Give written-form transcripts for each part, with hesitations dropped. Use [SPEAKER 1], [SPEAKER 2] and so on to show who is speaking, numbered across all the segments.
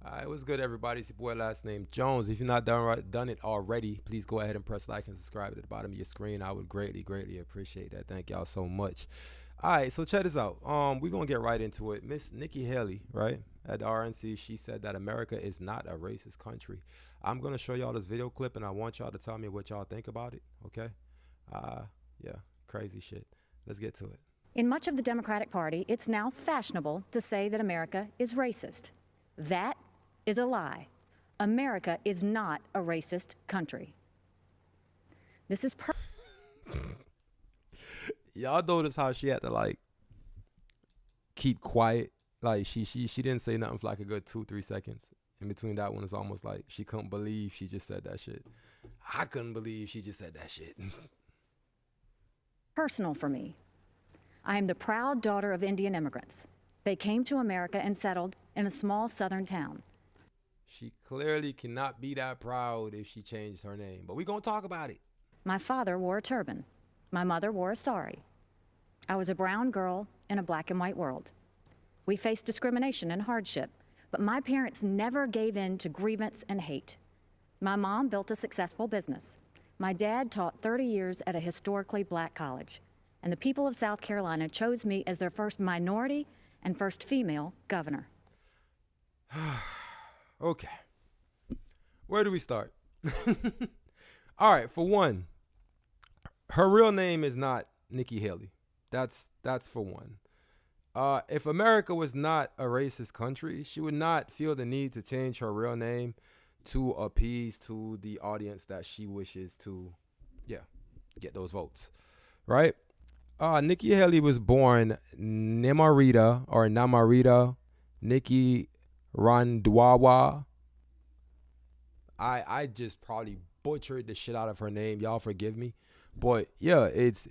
[SPEAKER 1] What's good, everybody? It's your boy, last name Jones. If you're not done it already, please go ahead and press like and subscribe at the bottom of your screen. I would greatly appreciate that. Thank y'all so much. All right, so check this out. We're gonna get right into it. Miss Nikki Haley, right, at the RNC, she said that America is not a racist country. I'm gonna show y'all this video clip, and I want y'all to tell me what y'all think about it. Okay? Uh, yeah, crazy shit. Let's get to it.
[SPEAKER 2] In much of the Democratic Party, it's now fashionable to say that America is racist. That is a lie. America is not a racist country. This is
[SPEAKER 1] Y'all notice how she had to like keep quiet. Like she didn't say nothing for like a good 2-3 seconds. In between that one, it's almost like she couldn't believe she just said that shit. I couldn't believe she just said that shit.
[SPEAKER 2] personal for me. I am the proud daughter of Indian immigrants. They came to America and settled in a small southern town.
[SPEAKER 1] She clearly cannot be that proud if she changed her name. But we're going to talk about it.
[SPEAKER 2] My father wore a turban. My mother wore a sari. I was a brown girl in a black and white world. We faced discrimination and hardship, but my parents never gave in to grievance and hate. My mom built a successful business. My dad taught 30 years at a historically black college, and the people of South Carolina chose me as their first minority and first female governor.
[SPEAKER 1] Okay. Where do we start? All right, for one, her real name is not Nikki Haley. That's for one. If America was not a racist country, she would not feel the need to change her real name to appease to the audience that she wishes to, get those votes, right? Nikki Haley was born Namarita Nikki Randwawa. I just probably butchered the shit out of her name. Y'all forgive me. But yeah, it's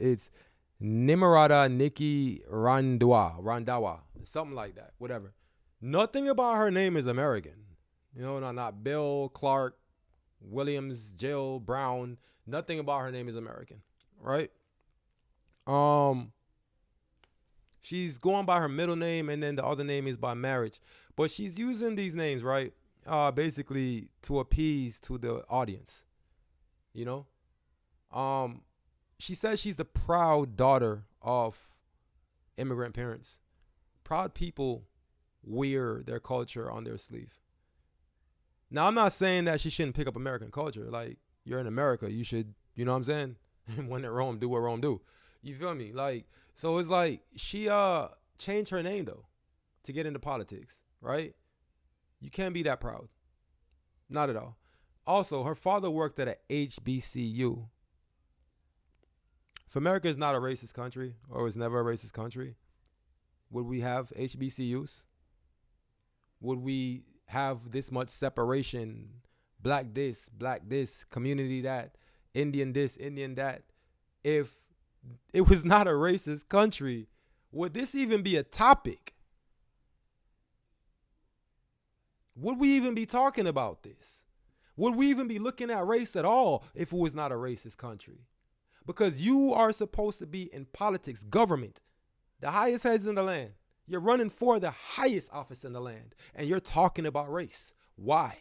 [SPEAKER 1] Nimarata Nikki Randawa, something like that, whatever. Nothing about her name is American. You know, not Bill, Clark, Williams, Jill, Brown. Nothing about her name is American, right? She's going by her middle name, and then the other name is by marriage. But she's using these names, right, basically to appease to the audience, you know? She says she's the proud daughter of immigrant parents. Proud people wear their culture on their sleeve. Now, I'm not saying that she shouldn't pick up American culture. Like, you're in America, you should, you know what I'm saying? When in Rome, do what Rome do. You feel me? Like, so it's like she changed her name, though, to get into politics, right? You can't be that proud. Not at all. Also, her father worked at a HBCU. If America is not a racist country, or was never a racist country, would we have HBCUs? Would we have this much separation? Black this, community that, Indian this, Indian that. If it was not a racist country, would this even be a topic? Would we even be talking about this? Would we even be looking at race at all if it was not a racist country? Because you are supposed to be in politics, government, the highest heads in the land. You're running for the highest office in the land, and you're talking about race. Why?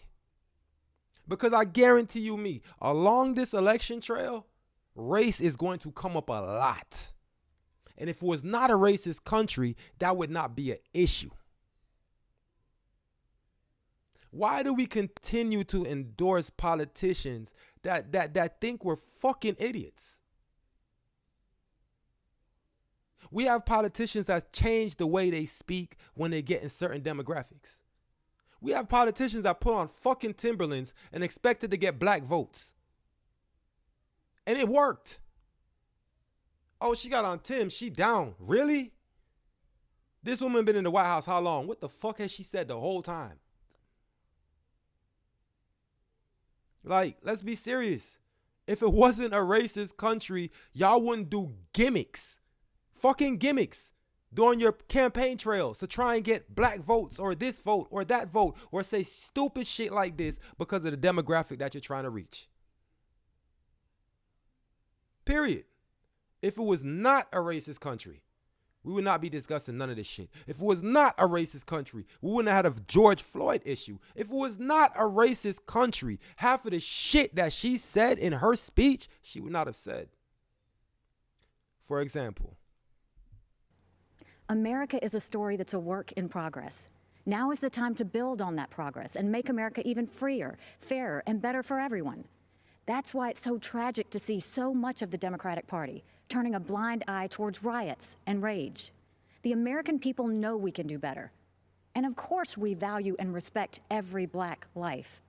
[SPEAKER 1] Because I guarantee you me, along this election trail, race is going to come up a lot. And if it was not a racist country, that would not be an issue. Why do we continue to endorse politicians that think we're fucking idiots? We have politicians that change the way they speak when they get in certain demographics. We have politicians that put on fucking Timberlands and expected to get black votes. And it worked. Oh, she got on Tim. She down. Really? This woman been in the White House how long? What the fuck has she said the whole time? Like, let's be serious. If it wasn't a racist country, y'all wouldn't do gimmicks. Fucking gimmicks during your campaign trails to try and get black votes or this vote or that vote or say stupid shit like this because of the demographic that you're trying to reach. Period. If it was not a racist country, We would not be discussing none of this shit. If it was not a racist country, we wouldn't have had a George Floyd issue. If it was not a racist country, half of the shit that she said in her speech, she would not have said. For example,
[SPEAKER 2] America is a story that's a work in progress. Now is the time to build on that progress and make America even freer, fairer, and better for everyone. That's why it's so tragic to see so much of the Democratic Party turning a blind eye towards riots and rage. The American people know we can do better. And of course we value and respect every black life.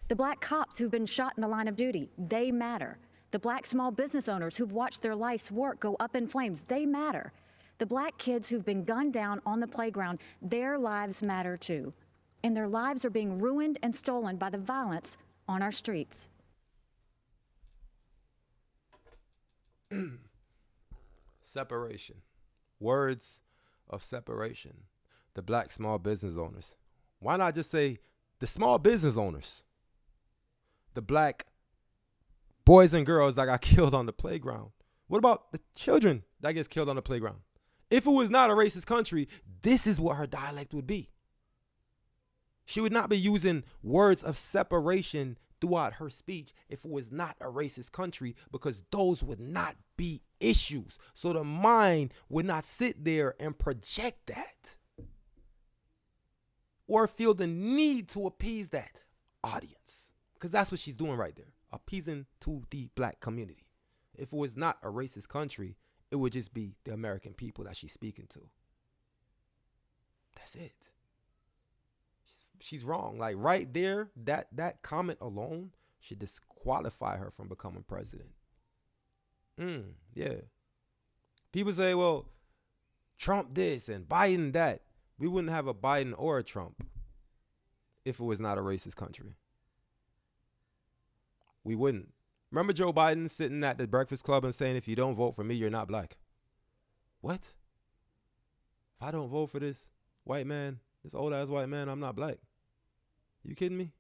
[SPEAKER 2] The black cops who've been shot in the line of duty, they matter. The black small business owners who've watched their life's work go up in flames, they matter. The black kids who've been gunned down on the playground, their lives matter too. And their lives are being ruined and stolen by the violence on our streets.
[SPEAKER 1] separation. Words of separation. The black small business owners. Why not just say the small business owners? The black boys and girls that got killed on the playground. What about the children that gets killed on the playground? If it was not a racist country, this is what her dialect would be. She would not be using words of separation throughout her speech if it was not a racist country, because those would not be issues. So the mind would not sit there and project that or feel the need to appease that audience, because that's what she's doing right there, appeasing to the black community. If it was not a racist country, it would just be the American people that she's speaking to. That's it. She's wrong. Like right there, that comment alone should disqualify her from becoming president. Yeah. People say, well, Trump this and Biden that. We wouldn't have a Biden or a Trump if it was not a racist country. We wouldn't. Remember Joe Biden sitting at the Breakfast Club and saying, if you don't vote for me, you're not black. What? If I don't vote for this white man, this old ass white man, I'm not black. You kidding me?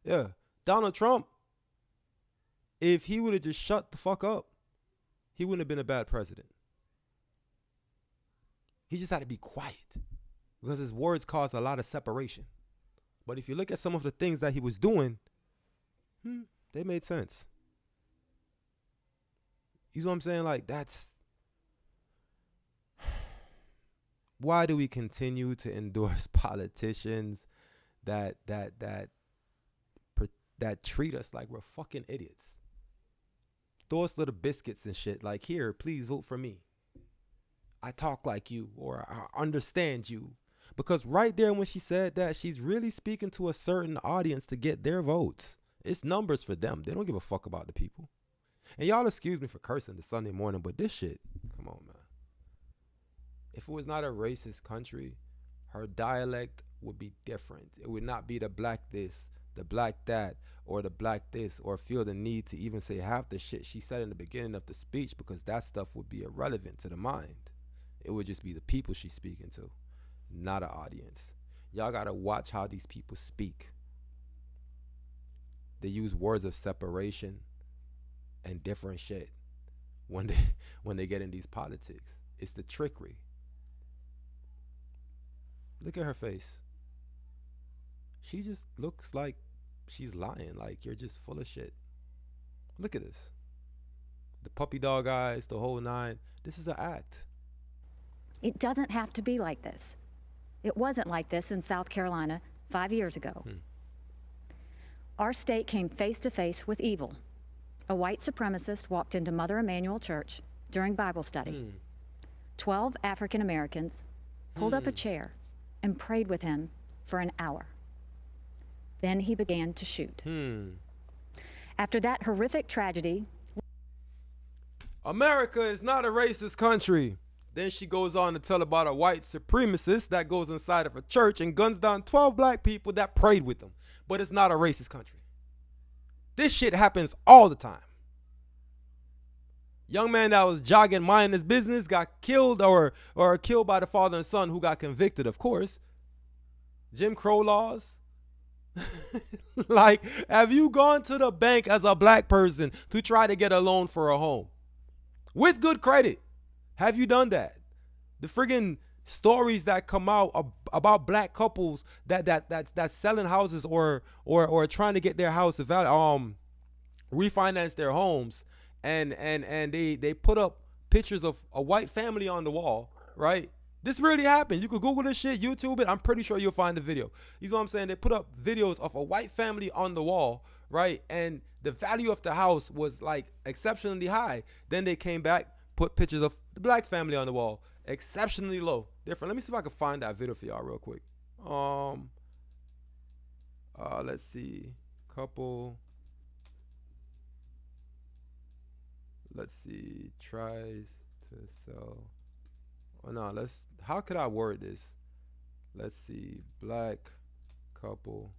[SPEAKER 1] Yeah. Donald Trump, if he would have just shut the fuck up, he wouldn't have been a bad president. He just had to be quiet because his words caused a lot of separation. But if you look at some of the things that he was doing, they made sense. You know what I'm saying? Like, that's why do we continue to endorse politicians that treat us like we're fucking idiots? Throw us little biscuits and shit like, here, please vote for me. I talk like you, or I understand you. Because right there when she said that, she's really speaking to a certain audience to get their votes. It's numbers for them. They don't give a fuck about the people. And y'all excuse me for cursing this Sunday morning, but this shit, come on, man. If it was not a racist country, her dialect would be different. It would not be the black this, the black that, or the black this, or feel the need to even say half the shit she said in the beginning of the speech, because that stuff would be irrelevant to the mind. It would just be the people she's speaking to, not an audience. Y'all gotta watch how these people speak. They use words of separation and different shit when they get in these politics. It's the trickery. Look at her face. She just looks like she's lying. Like, you're just full of shit. Look at this. The puppy dog eyes, the whole nine. This is an act.
[SPEAKER 2] It doesn't have to be like this. It wasn't like this in South Carolina 5 years ago. Our state came face to face with evil. A white supremacist walked into Mother Emanuel Church during Bible study. 12 African Americans pulled up a chair and prayed with him for an hour. Then he began to shoot. After that horrific tragedy,
[SPEAKER 1] America is not a racist country. Then she goes on to tell about a white supremacist that goes inside of a church and guns down 12 black people that prayed with them. But it's not a racist country. This shit happens all the time. Young man that was jogging, minding his business, got killed or killed by the father and son who got convicted, of course. Jim Crow laws. Like, have you gone to the bank as a black person to try to get a loan for a home? with good credit. Have you done that? The friggin' stories that come out about black couples that selling houses or trying to get their house refinance their homes, and they put up pictures of a white family on the wall, right? This really happened. You could Google this shit, YouTube it. I'm pretty sure you'll find the video. You know what I'm saying? They put up videos of a white family on the wall, right? And the value of the house was like exceptionally high. Then they came back, put pictures of the black family on the wall, exceptionally low. Different. Let me see if I can find that video for y'all real quick. Let's see. Couple. Let's see. Tries to sell. Oh no, how could I word this? Let's see. Black couple.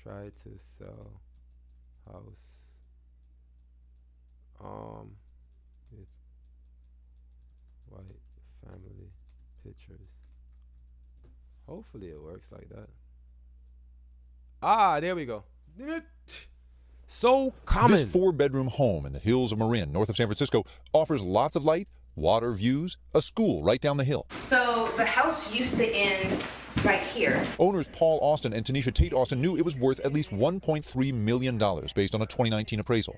[SPEAKER 1] Try to sell house. With white family pictures. Hopefully it works like that. There we go. So common.
[SPEAKER 3] This 4-bedroom home in the hills of Marin, north of San Francisco, offers lots of light, water views, a school right down the hill.
[SPEAKER 4] So the house used to end right here.
[SPEAKER 3] Owners Paul Austin and Tanisha Tate Austin knew it was worth at least $1.3 million based on a 2019 appraisal.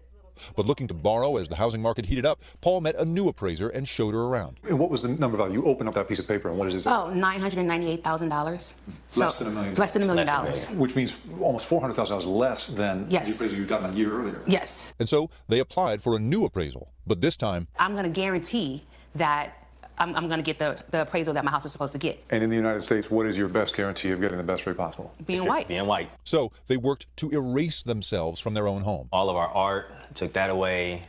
[SPEAKER 3] But looking to borrow as the housing market heated up, Paul met a new appraiser and showed her around.
[SPEAKER 5] And what was the number value? You open up that piece of paper and what is it?
[SPEAKER 4] Oh, $998,000.
[SPEAKER 5] Less than $1 million.
[SPEAKER 4] Less than $1 million.
[SPEAKER 5] Which means almost $400,000 less than
[SPEAKER 4] Yes.
[SPEAKER 5] the appraisal you'd gotten a year earlier.
[SPEAKER 4] Yes.
[SPEAKER 3] And so they applied for a new appraisal. But this time,
[SPEAKER 4] I'm going to guarantee that I'm going to get the appraisal that my house is supposed to get.
[SPEAKER 5] And in the United States, what is your best guarantee of getting the best rate possible?
[SPEAKER 4] Being white.
[SPEAKER 6] Being white.
[SPEAKER 3] so they worked to erase themselves from their own home.
[SPEAKER 6] All of our art, took that away,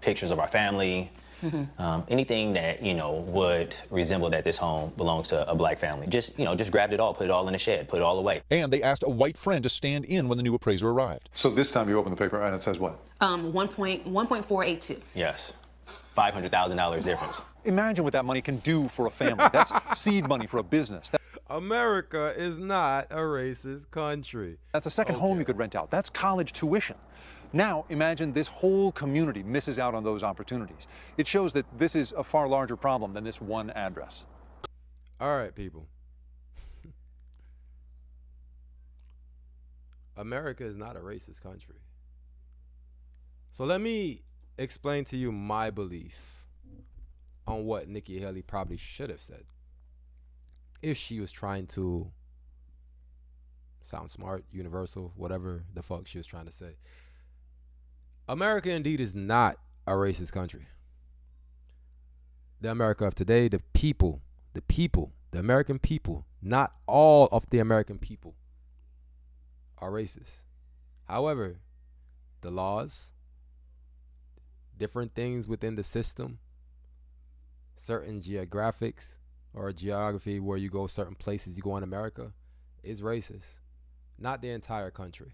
[SPEAKER 6] pictures of our family, anything that, would resemble that this home belongs to a black family. Just grabbed it all, put it all in a shed, put it all away.
[SPEAKER 3] And they asked a white friend to stand in when the new appraiser arrived.
[SPEAKER 5] So this time you open the paper and it says what?
[SPEAKER 4] 1.482.
[SPEAKER 6] Yes. $500,000 difference.
[SPEAKER 5] Imagine what that money can do for a family. That's seed money for a business.
[SPEAKER 1] America is not a racist country.
[SPEAKER 5] That's a second home you could rent out. That's college tuition. Now, imagine this whole community misses out on those opportunities. It shows that this is a far larger problem than this one address.
[SPEAKER 1] All right, people. America is not a racist country. So let me explain to you my belief on what Nikki Haley probably should have said if she was trying to sound smart, universal, whatever the fuck she was trying to say. America indeed is not a racist country. The America of today, the American people, not all of the American people are racist. However, the laws, different things within the system, certain geographics or geography where you go certain places you go in America is racist. Not the entire country.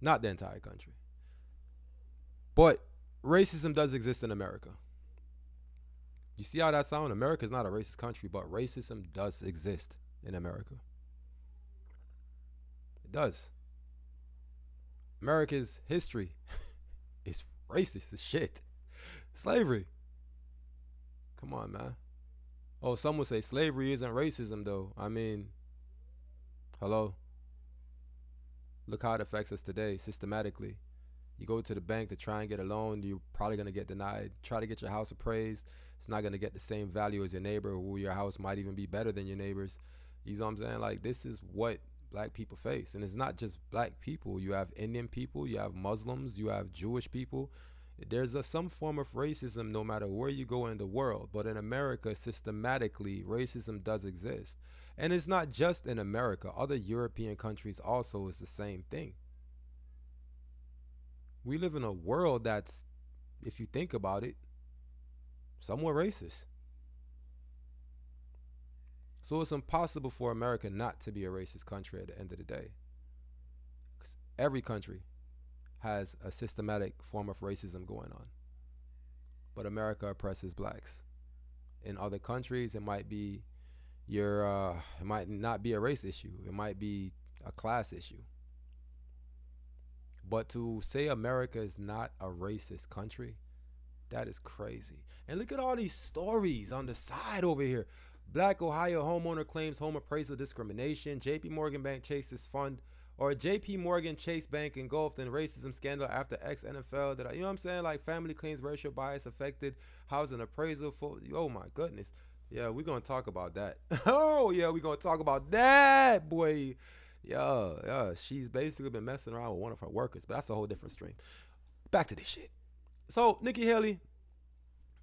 [SPEAKER 1] Not the entire country. But racism does exist in America. You see how that sounds? America is not a racist country, but racism does exist in America. It does. America's history is racist as shit. Slavery. Come on, man. Oh, some would say slavery isn't racism, though. I mean, hello. Look how it affects us today, systematically. You go to the bank to try and get a loan, you're probably going to get denied. Try to get your house appraised, it's not going to get the same value as your neighbor, or your house might even be better than your neighbor's. You know what I'm saying? Like, this is what black people face. And it's not just black people. You have Indian people, you have Muslims, you have Jewish people. There's some form of racism no matter where you go in the world. But in America, systematically, racism does exist. And it's not just in America. Other European countries also is the same thing. We live in a world that's, if you think about it, somewhat racist. So it's impossible for America not to be a racist country at the end of the day. 'Cause every country has a systematic form of racism going on. But America oppresses blacks. In other countries, it might be it might not be a race issue. It might be a class issue. But to say America is not a racist country, that is crazy. And look at all these stories on the side over here. Black Ohio homeowner claims home appraisal discrimination. JP Morgan Bank chases fund, or JP Morgan Chase Bank engulfed in racism scandal after ex-NFL. You know what I'm saying? Like, family claims racial bias affected housing appraisal. Oh my goodness. Yeah, we're going to talk about that. Oh, yeah, we're going to talk about that, boy. Yeah, she's basically been messing around with one of her workers, but that's a whole different stream. Back to this shit. So, Nikki Haley,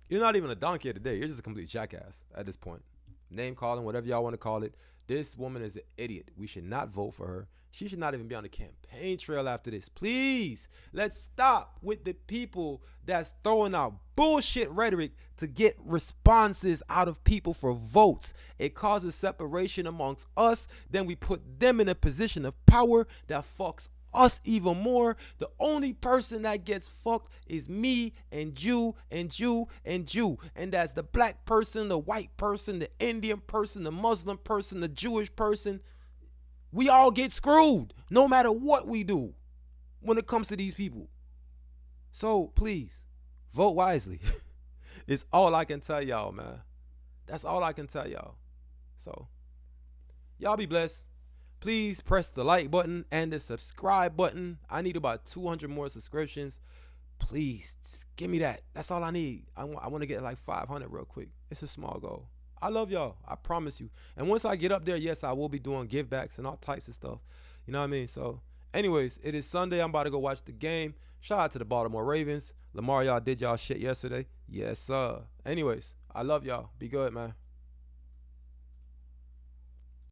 [SPEAKER 1] you're not even a donkey of the day. You're just a complete jackass at this point. Name calling, whatever y'all want to call it. This woman is an idiot. We should not vote for her. She should not even be on the campaign trail after this. Please, let's stop with the people that's throwing out bullshit rhetoric to get responses out of people for votes. It causes separation amongst us. Then we put them in a position of power that fucks us even more. The only person that gets fucked is me and you and you and you. And that's the black person, the white person, the Indian person, the Muslim person, the Jewish person. We all get screwed no matter what we do when it comes to these people. So please, vote wisely. It's all I can tell y'all, man. That's all I can tell y'all. So y'all be blessed. Please press the like button and the subscribe button. I need about 200 more subscriptions. Please, just give me that. That's all I need. I want to get like 500 real quick. It's a small goal. I love y'all. I promise you. And once I get up there, yes, I will be doing give backs and all types of stuff. You know what I mean? So anyways, it is Sunday. I'm about to go watch the game. Shout out to the Baltimore Ravens. Lamar, y'all did y'all shit yesterday. Yes, sir. Anyways, I love y'all. Be good, man.